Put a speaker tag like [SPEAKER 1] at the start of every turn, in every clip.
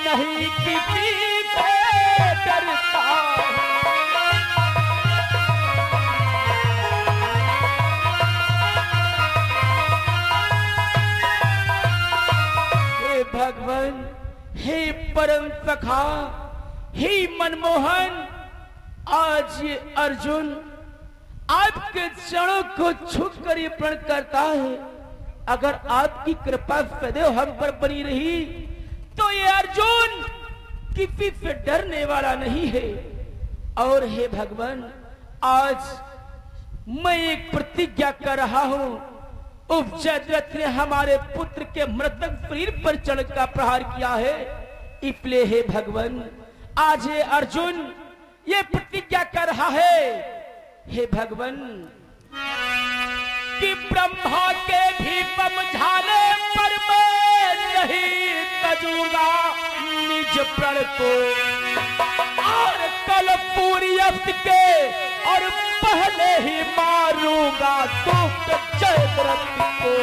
[SPEAKER 1] नहीं किसी से डरता। हे भगवान, हे परम सखा, हे मनमोहन, आज ये अर्जुन आपके चरणों को छूकर ये प्रण करता है। अगर आपकी कृपा सदैव हम पर बनी रही तो ये अर्जुन किसी से डरने वाला नहीं है। और हे भगवान, आज मैं एक प्रतिज्ञा कर रहा हूं। उस जयद्रथ ने हमारे पुत्र के मृतक शरीर पर चढ़ का प्रहार किया है, इसलिए हे भगवान, आज ये अर्जुन ये प्रतिज्ञा कर रहा है, हे भगवान, कि ब्रह्मा के भी समझाने पर मैं नहीं तजूंगा निज प्रण को, और कल पूरी के और पहले ही मारूंगा दुष्ट जयद्रथ को।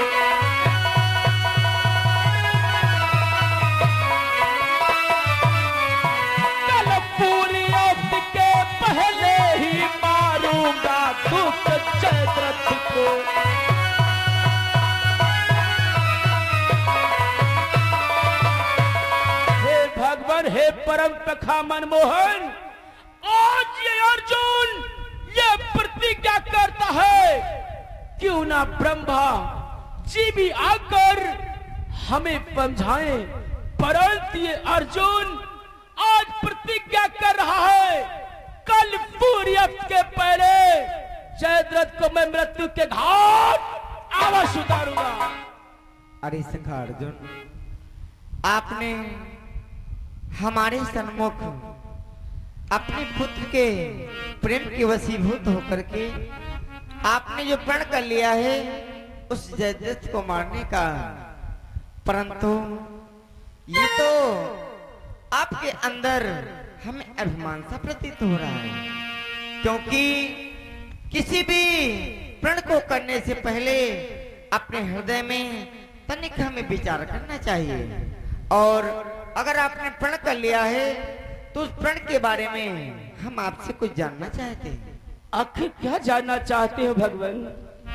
[SPEAKER 1] कल पूरी के पहले ही मारूंगा दुष्ट जयद्रथ को। हे भगवान, हे परम सखा मनमोहन, आज ये अर्जुन ये प्रतिज्ञा करता है, क्यों ना ब्रह्मा जी भी आकर हमें समझाएं, परंतु ये अर्जुन आज प्रतिज्ञा कर रहा है, कल सूर्यास्त के पहले जयद्रथ को मैं मृत्यु के घाट अवश्य उतारूंगा।
[SPEAKER 2] अरे सखा अर्जुन, आपने हमारे सन्मुख अपने पुत्र के प्रेम के वशीभूत होकर के आपने जो प्रण कर लिया है उस जयद्रथ को मारने का, परंतु ये तो आपके अंदर हमें अभिमान सा प्रतीत हो रहा है, क्योंकि किसी भी प्रण को करने से पहले अपने हृदय में तनिक हमें विचार करना चाहिए। और अगर आपने प्रण कर लिया है तो उस प्रण के बारे में हम आपसे कुछ जानना चाहते हैं।
[SPEAKER 1] आखिर क्या जानना चाहते हो भगवान?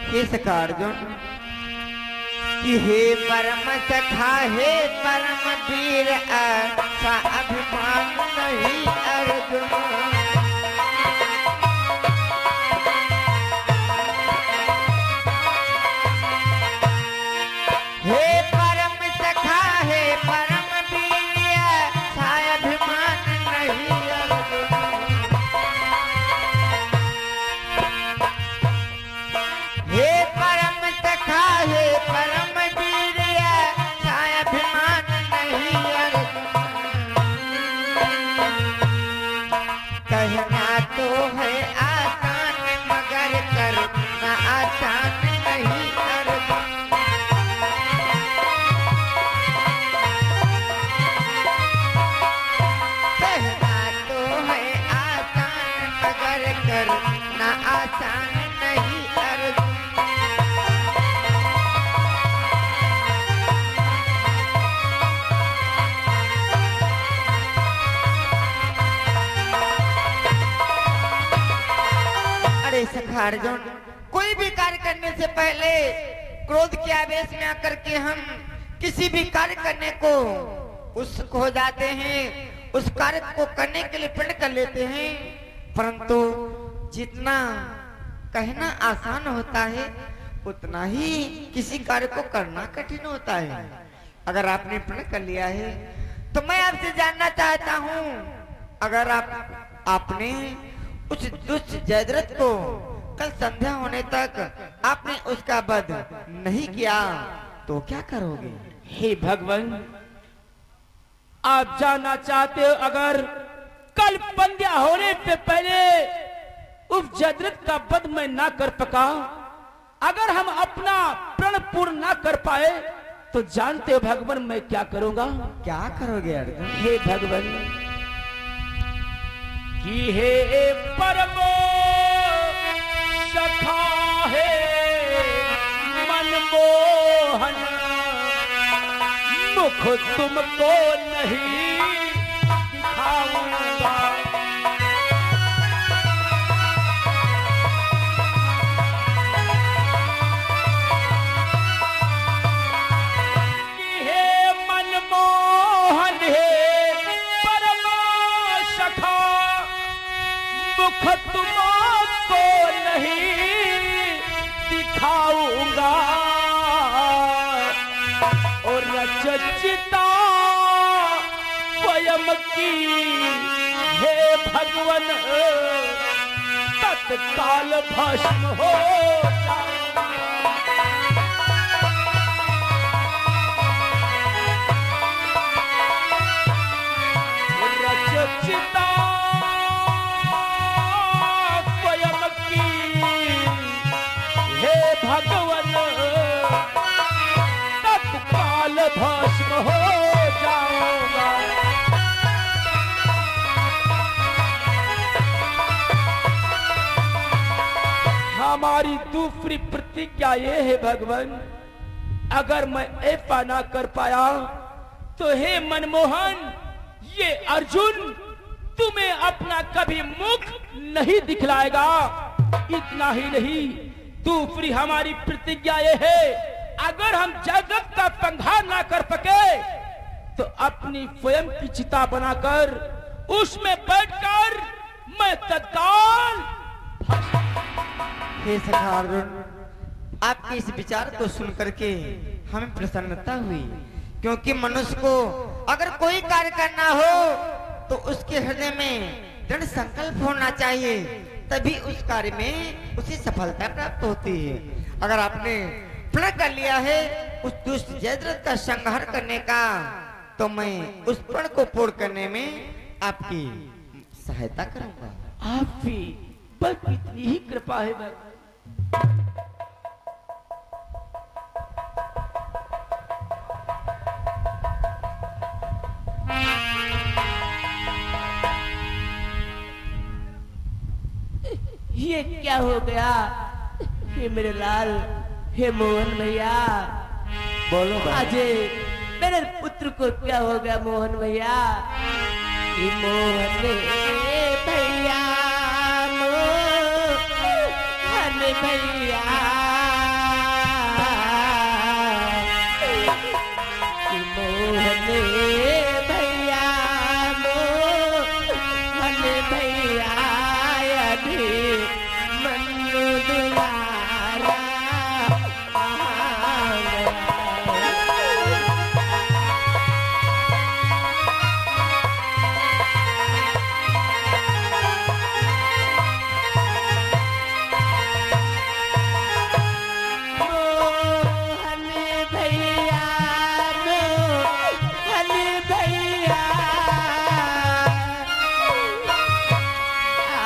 [SPEAKER 2] हे सखा अर्जुन, कि हे परम सखा, हे परम वीर, ऐसा अभिमान नहीं अर्जुन। हे परम सखा, हे परम वीर, ऐसा अभिमान नहीं अर्जुन। हे परम सखा, हे परम वीर, ऐसा अभिमान नहीं अर्जुन। कहना तो है आसान मगर करना आसान नहीं अर्जुन। कहना तो है आसान मगर करना आसान नहीं अर्जुन। अरे सखा अर्जुन, कोई भी कार्य करने से पहले क्रोध के आवेश में आकर के हम किसी भी कार्य करने को उत्सुक हो जाते हैं, उस कार्य को करने के लिए प्रण कर लेते हैं, परंतु जितना कहना आसान होता है उतना ही किसी कार्य को करना कठिन होता है। अगर आपने प्रण कर लिया है तो मैं आपसे जानना चाहता हूँ, अगर आपने उस दुष्ट जयद्रथ को कल संध्या होने तक आपने उसका वध नहीं किया तो क्या करोगे?
[SPEAKER 1] हे भगवान, आप जानना चाहते हो, अगर कल संध्या होने से पहले उस जयद्रथ का वध मैं ना कर सका, अगर हम अपना प्रण पूर्ण ना कर पाए तो जानते हो भगवान मैं क्या करूंगा?
[SPEAKER 2] क्या करोगे अर्जुन?
[SPEAKER 1] हे भगवान, कि हे परमो सखा, हे मनमोहन, मुख तुमको नहीं दुख तुमको नहीं दिखाऊंगा और रचिता स्वयं की हे भगवन तत्काल भस्म हो रचिता स्वयं की हे भगवन तत्काल भस्म हो जाऊंगा। हमारी दूसरी प्रतिज्ञा ये है भगवान, अगर मैं ऐसा ना कर पाया तो हे मनमोहन ये अर्जुन तुम्हें अपना कभी मुख नहीं दिखलाएगा। इतना ही नहीं, दूसरी हमारी प्रतिज्ञा ये है, अगर हम जगत का संहार ना कर सके तो अपनी स्वयं की चिता बनाकर उसमें बैठकर मैं तत्काल।
[SPEAKER 2] हे सखा अर्जुन, आपके इस विचार को सुन करके हमें प्रसन्नता हुई, क्योंकि मनुष्य को अगर कोई कार्य करना हो तो उसके हृदय में दृढ़ संकल्प होना चाहिए, तभी उस कार्य में उसे सफलता प्राप्त होती है। अगर आपने प्रण कर लिया है उस दुष्ट जयद्रथ का संहार करने का, तो मैं उस प्रण को पूर्ण करने में आपकी सहायता करूंगा।
[SPEAKER 1] आपकी बस इतनी ही कृपा है भगवान। ये क्या हो गया? हे मेरे लाल, हे मोहन भैया,
[SPEAKER 2] बोलो
[SPEAKER 1] आज मेरे पुत्र को क्या हो गया मोहन भैया? मोहन भैया, मोहन भैया, मोहन भैया, मोहन भैया,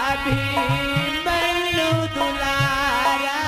[SPEAKER 1] अभी मनु दुलारा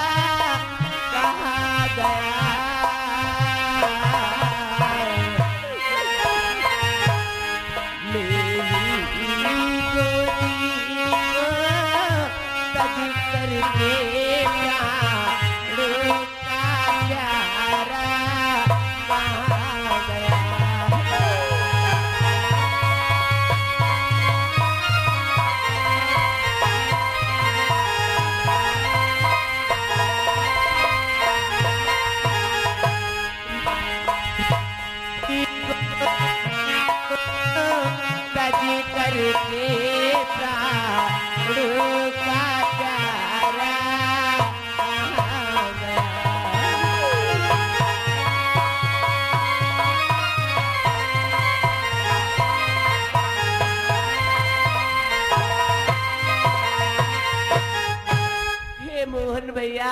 [SPEAKER 1] भैया,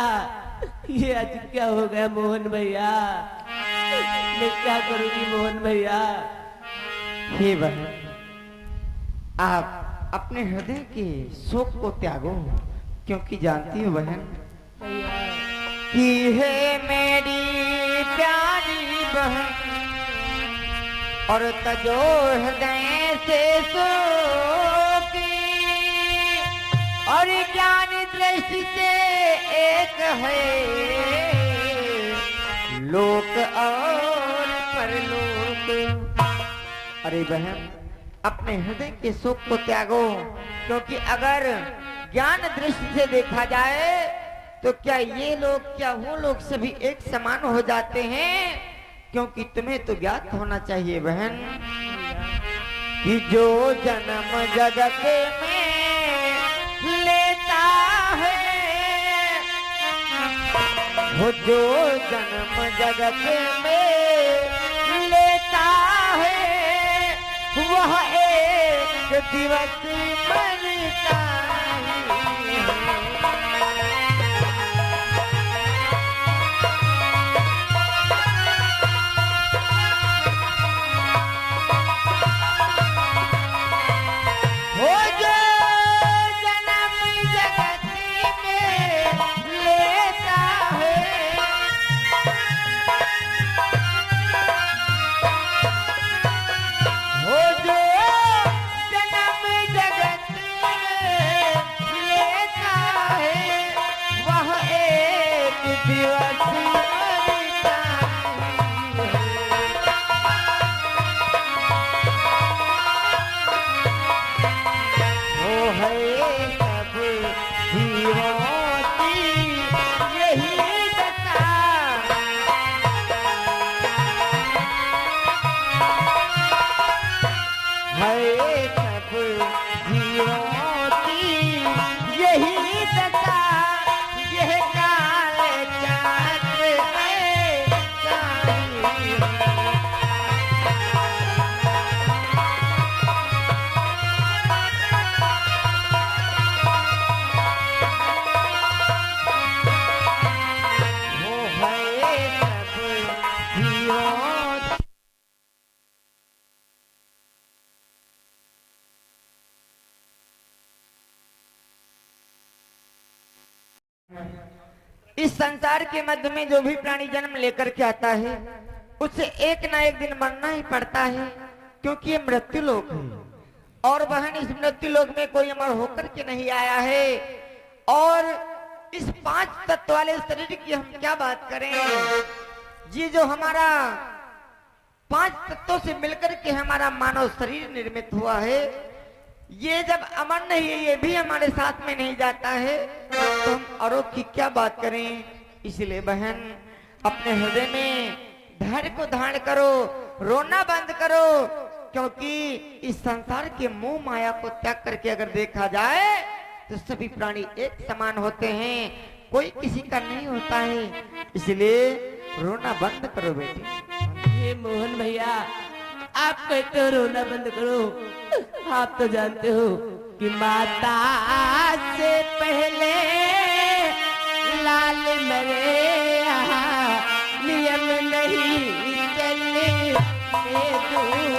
[SPEAKER 1] ये आज क्या हो गया मोहन भैया? मैं क्या करूंगी मोहन भैया?
[SPEAKER 2] हे बहन, आप अपने हृदय के शोक को त्यागो, क्योंकि जानती हो बहन कि है मेरी प्यारी बहन और तजो हृदय से शोकी और ज्ञान दृष्टि से एक है लोक और परलोक। अरे बहन, अपने हृदय के शोक को त्यागो, क्योंकि अगर ज्ञान दृष्टि से देखा जाए तो क्या ये लोग, क्या वो लोग सभी एक समान हो जाते हैं? क्योंकि तुम्हें तो ज्ञात होना चाहिए बहन कि जो जन्म जगत में लेता है, वो जो जन्म जगत में लेता है, वह एक दिवस मरता ही है। वो जो जन्म जगत में लेता है, वो जो जन्म जगत में लेता है, वह एक दिवस मरता ही है। वो है सब जीवों की यही दशा, है सब जीवों की यही दशा, यह काल चक्र ऐसा ही है। वो है सब जीवों की इस संसार के मध्य में जो भी प्राणी जन्म लेकर के आता है, उसे एक ना एक दिन मरना ही पड़ता है, क्योंकि ये मृत्यु लोक है। और बहन, इस मृत्यु लोक में कोई अमर होकर के नहीं आया है। और इस 5 तत्व वाले शरीर की हम क्या बात करें। ये जो हमारा 5 तत्वों से मिलकर के हमारा मानव शरीर निर्मित हुआ है, ये जब अमर नहीं है, ये भी हमारे साथ में नहीं जाता है, तो हम औरों की क्या बात करें। इसलिए बहन, अपने हृदय में धैर्य को धारण करो, रोना बंद करो, क्योंकि इस संसार के मोह माया को त्याग करके अगर देखा जाए तो सभी प्राणी एक समान होते हैं, कोई किसी का नहीं होता है। इसलिए रोना बंद करो बेटी।
[SPEAKER 1] ये मोहन भैया, आप कहते हो रोना बंद करो, आप तो जानते हो कि माता से पहले लाल मेरे यहाँ नियम नहीं चले दूंगी।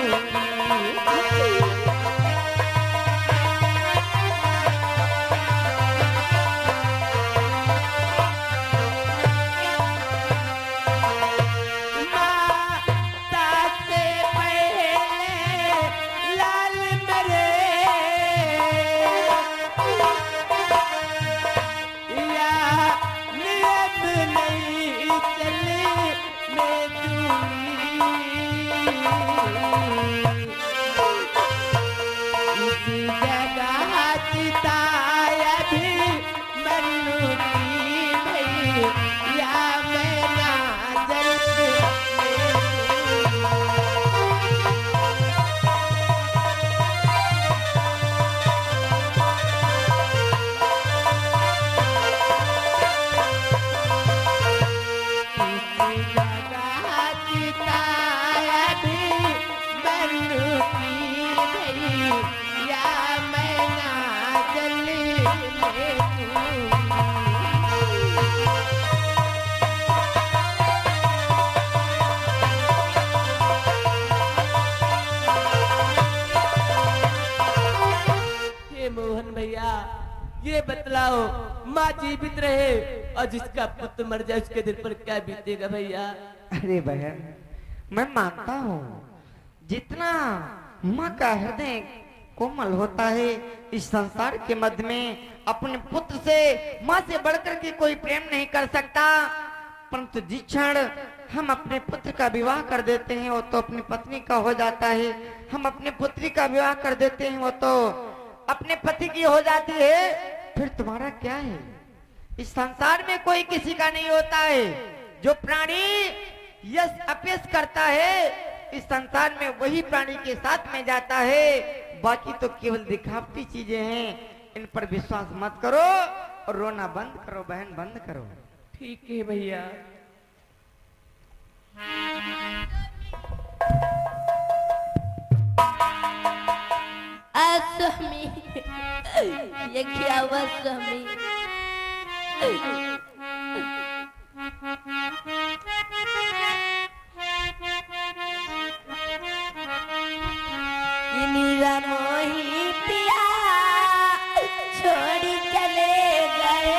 [SPEAKER 1] ये बतलाओ, माँ जीवित रहे और जिसका पुत्र मर जाए उसके दिल पर क्या बीतेगा भैया।
[SPEAKER 2] अरे बहन, मैं मानता हूँ जितना माँ का हृदय कोमल होता है, इस संसार के मध्य में अपने पुत्र से, माँ से बढ़कर के कोई प्रेम नहीं कर सकता। परंतु जिस क्षण हम अपने पुत्र का विवाह कर देते हैं, वो तो अपनी पत्नी का हो जाता है। हम अपने पुत्री का विवाह कर देते हैं, वो तो अपने पति की हो जाती है। फिर तुम्हारा क्या है? इस संसार में कोई किसी का नहीं होता है। जो प्राणी यश अपयश करता है, इस संसार में वही प्राणी के साथ में जाता है। बाकी तो केवल दिखावटी चीजें हैं। इन पर विश्वास मत करो और रोना बंद करो बहन, बंद करो।
[SPEAKER 1] ठीक है भैया।
[SPEAKER 3] स्वामी, ये क्या हुआ स्वामी? नीरा मोही पिया छोड़ी चले गए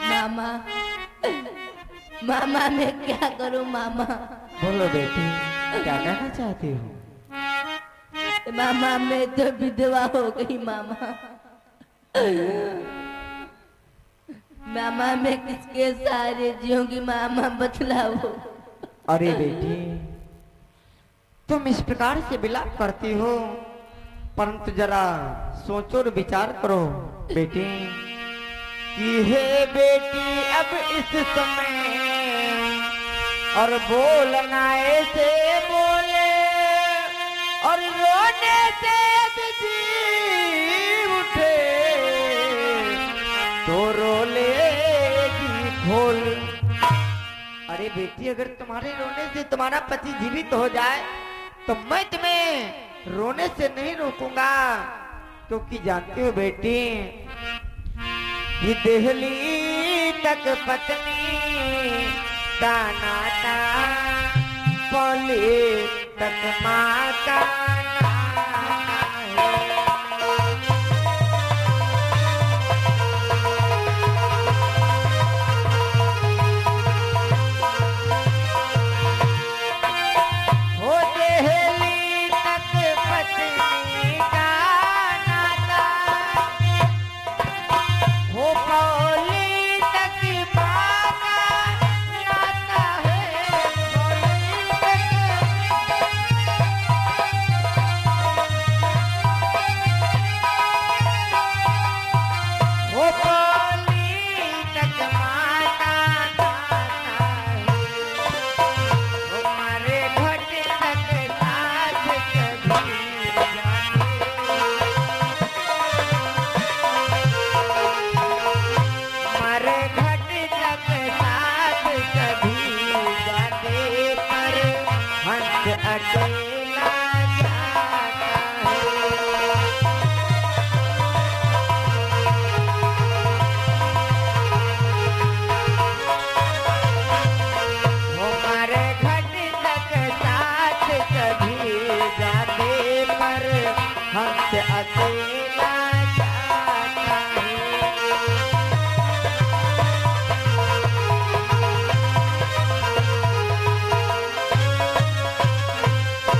[SPEAKER 3] मामा, मामा मैं क्या करूं मामा?
[SPEAKER 2] बोलो बेटी, क्या कहना चाहती हो?
[SPEAKER 3] मामा मैं तो विधवा हो गई मामा। मामा मैं किसके सहारे जीऊंगी मामा, बतलाओ।
[SPEAKER 2] अरे बेटी, तुम इस प्रकार से विलाप करती हो, परंतु जरा सोचो और विचार करो बेटी कि हे बेटी अब इस समय और बोलना ऐसे बोले और रोने से यदि जी उठे तो रो लेगी खोल। अरे बेटी, अगर तुम्हारे रोने से तुम्हारा पति जीवित हो जाए तो मैं तुम्हें रोने से नहीं रोकूंगा, क्योंकि जानती हो बेटी ये दिल्ली तक पत्नी का नाता, पौली तक माँ का नाता है। हो दिल्ली तक पत्नी का नाता, हो पौली तक माँ का नाता है। हो पौली तक माँ का नाता है। हो मारे घट तक साथ कभी जाने, मारे घट तक साथ कभी जाने पर हंस अकेला जाता है। हमारे घट तक साथ कभी जाने पर हमसे अकेला जाता है।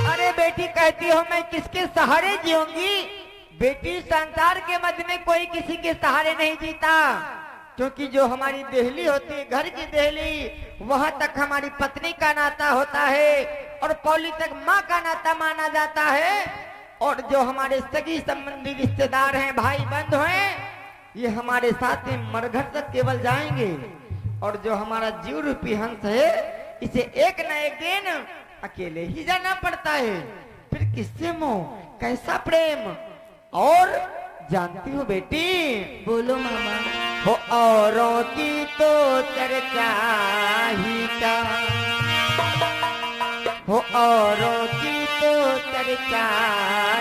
[SPEAKER 2] अरे बेटी, कहती हो मैं किसके सहारे जीऊंगी? बेटी संसार के मध्य में कोई किसी के सहारे नहीं जीता, क्योंकि जो हमारी देहली होती है, घर की देहली, वहां तक हमारी पत्नी का नाता होता है और पौली तक माँ का नाता माना जाता है। और जो हमारे सगी संबंधी रिश्तेदार हैं, भाई बंधु हैं, ये हमारे साथ में मरघट तक केवल जाएंगे। और जो हमारा जीव रूपी हंस है, इसे एक न एक दिन अकेले ही जाना पड़ता है। फिर किससे मोह, कैसा प्रेम। और जानती हो बेटी,
[SPEAKER 3] बोलो मामा।
[SPEAKER 2] हो औरों की तो चर्चा ही क्या, हो औरों की तो चर्चा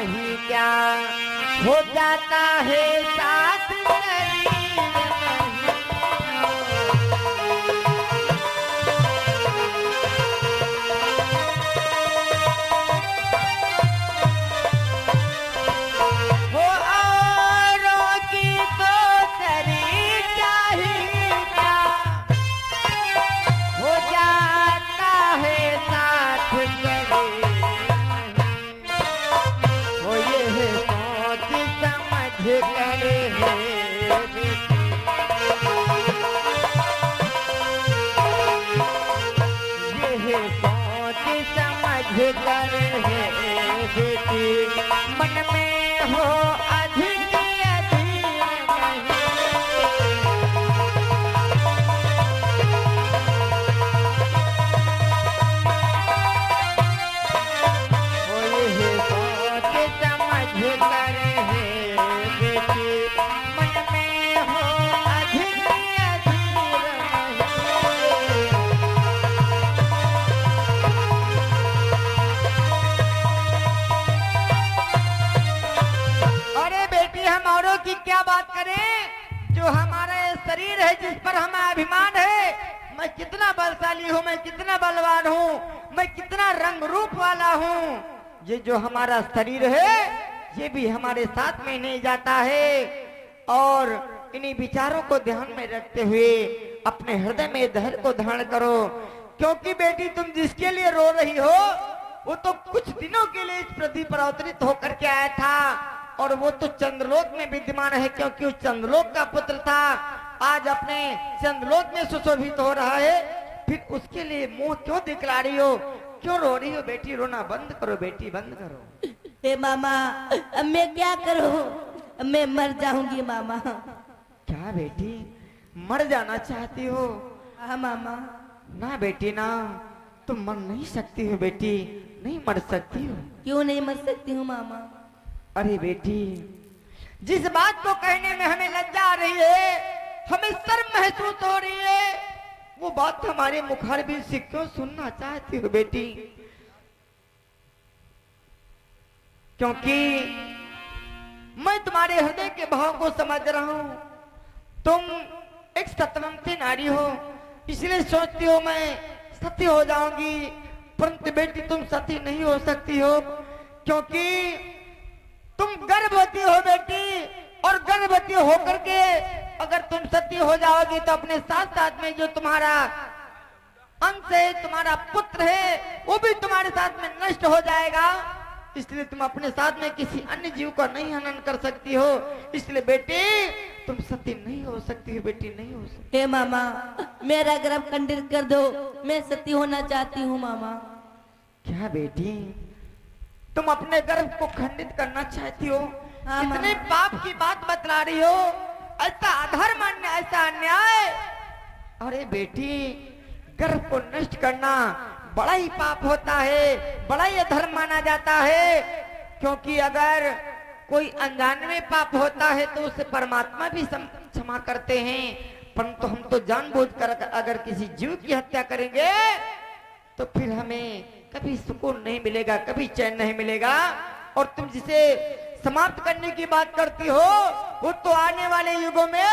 [SPEAKER 2] ही क्या, हो जाता है साथ मन में हो अधिक अधीर नहीं, ये सोच समझ कर है बेटी, मन में हो अधिक अधीर नहीं। हम औरों की क्या बात करें, जो हमारा ये शरीर है, जिस पर हमें अभिमान है, मैं कितना बलशाली हूँ, मैं कितना बलवान हूँ, मैं कितना रंग रूप वाला हूँ, ये जो हमारा शरीर है, ये भी हमारे साथ में नहीं जाता है। और इन्हीं विचारों को ध्यान में रखते हुए अपने हृदय में धैर्य को धारण करो, क्योंकि बेटी तुम जिसके लिए रो रही हो, वो तो कुछ दिनों के लिए इस पृथ्वी पर अवतरित होकर के आया था, और वो तो चंद्रलोक में विद्यमान है, क्योंकि वो चंद्रलोक का पुत्र था। आज अपने चंद्रलोक में सुशोभित हो रहा है, फिर उसके लिए मुंह क्यों दिखला रही हो, क्यों रो रही हो बेटी? रोना बंद करो बेटी, बंद करो।
[SPEAKER 3] हे मामा, अब मैं क्या करूं? मैं मर जाऊंगी मामा।
[SPEAKER 2] क्या बेटी, मर जाना चाहती हो?
[SPEAKER 3] हाँ मामा।
[SPEAKER 2] ना बेटी ना, तुम मर नहीं सकती हो बेटी, नहीं मर सकती हो।
[SPEAKER 3] क्यों नहीं मर सकती हूँ मामा?
[SPEAKER 2] अरे बेटी, जिस बात को कहने में हमें लज्जा आ रही है, हमें शर्म महसूस हो रही है, वो बात हमारे मुखारबिन से क्यों सुनना चाहती हो बेटी? क्योंकि मैं तुम्हारे हृदय के भाव को समझ रहा हूं। तुम एक सतवंती नारी हो, इसलिए सोचती हो मैं सती हो जाऊंगी, परंतु बेटी तुम सती नहीं हो सकती हो, क्योंकि तुम गर्भवती हो बेटी, और गर्भवती होकर के अगर तुम सती हो जाओगी तो अपने साथ साथ में जो तुम्हारा अंश है, तुम्हारा पुत्र है, वो भी तुम्हारे साथ में नष्ट हो जाएगा। इसलिए तुम अपने साथ में किसी अन्य जीव का नहीं हनन कर सकती हो। इसलिए बेटी तुम सती नहीं हो सकती हो बेटी, नहीं हो सकती।
[SPEAKER 3] हे मामा, मेरा गर्भ खंडित कर दो, मैं सती होना चाहती हूँ मामा।
[SPEAKER 2] क्या बेटी, तुम अपने गर्भ को खंडित करना चाहती हो?
[SPEAKER 3] हाँ,
[SPEAKER 2] इतने पाप की बात बतला रही हो, ऐसा अधर्म, ऐसा अन्याय। अरे बेटी, गर्भ को नष्ट करना बड़ा ही पाप होता है, बड़ा ही अधर्म माना जाता है, क्योंकि अगर कोई अनजाने में पाप होता है तो उसे परमात्मा भी क्षमा करते हैं, परंतु हम तो जानबूझकर अगर किसी जीव की हत्या करेंगे तो फिर हमें कभी सुकून नहीं मिलेगा, कभी चैन नहीं मिलेगा। और तुम जिसे समाप्त करने की बात करती हो, वो तो आने वाले युगों में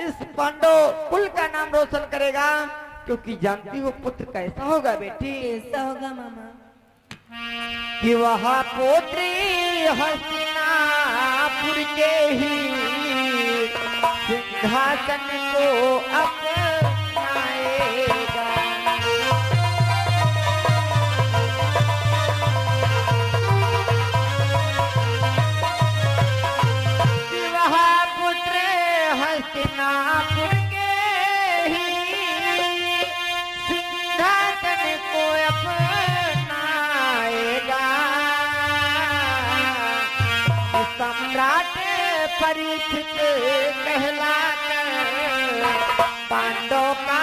[SPEAKER 2] इस पांडव कुल का नाम रोशन करेगा, क्योंकि जानती हो पुत्र कैसा होगा बेटी?
[SPEAKER 3] कैसा होगा मामा?
[SPEAKER 2] कि वह पुत्री हस्तिनापुर के ही सिंहासन को अपनाएगा। हस्तिनापुर के ही सिंहासन को अपनाएगा। सम्राट परीक्षित कहलाकर पांडव का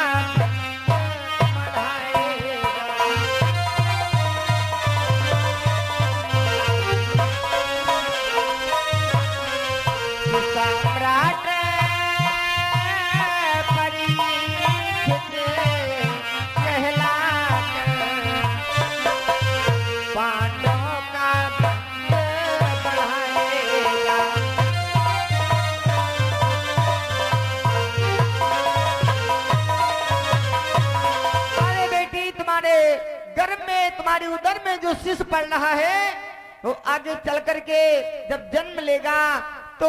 [SPEAKER 2] सम्राट परीक्षित कहलाकर पांडवों का बढ़ाएगा। अरे बेटी, तुम्हारे गर्भ में, तुम्हारे उदर में जो शिशु पड़ रहा है वो आगे चल करके जब जन्म लेगा तो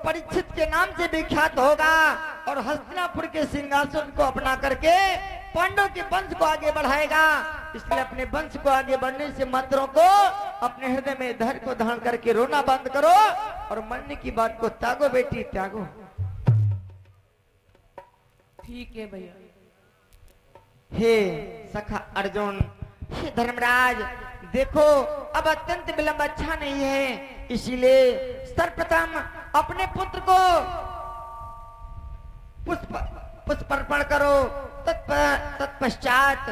[SPEAKER 2] परीक्षित के नाम से विख्यात होगा और हस्तिनापुर के सिंहासन को अपना करके पांडव के वंश को आगे बढ़ाएगा। इसलिए अपने वंश को आगे बढ़ने से मंत्रों को अपने हृदय में धैर्य को धारण करके रोना बंद करो और मरने की बात को त्यागो बेटी, त्यागो।
[SPEAKER 1] ठीक है भैया।
[SPEAKER 2] हे सखा अर्जुन, हे धर्मराज, देखो अब अत्यंत विलंब अच्छा नहीं है, इसीलिए सर्वप्रथम अपने पुत्र को पुष्प अर्पण करो, तत्पश्चात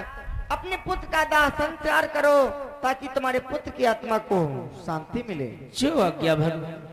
[SPEAKER 2] अपने पुत्र का दाह संस्कार करो ताकि तुम्हारे पुत्र की आत्मा को शांति मिले।
[SPEAKER 1] जो आज्ञा भगवान।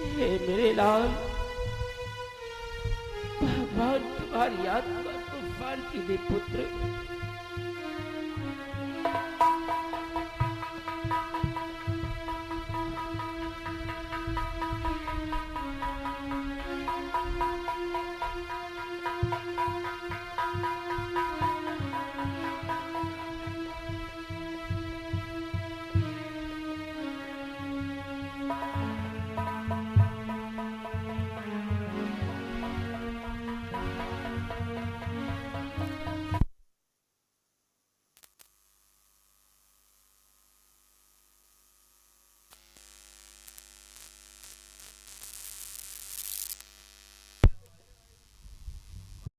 [SPEAKER 1] हे मेरे लाल, भगवान तुम्हारी आत्मा को शांति दे पुत्र।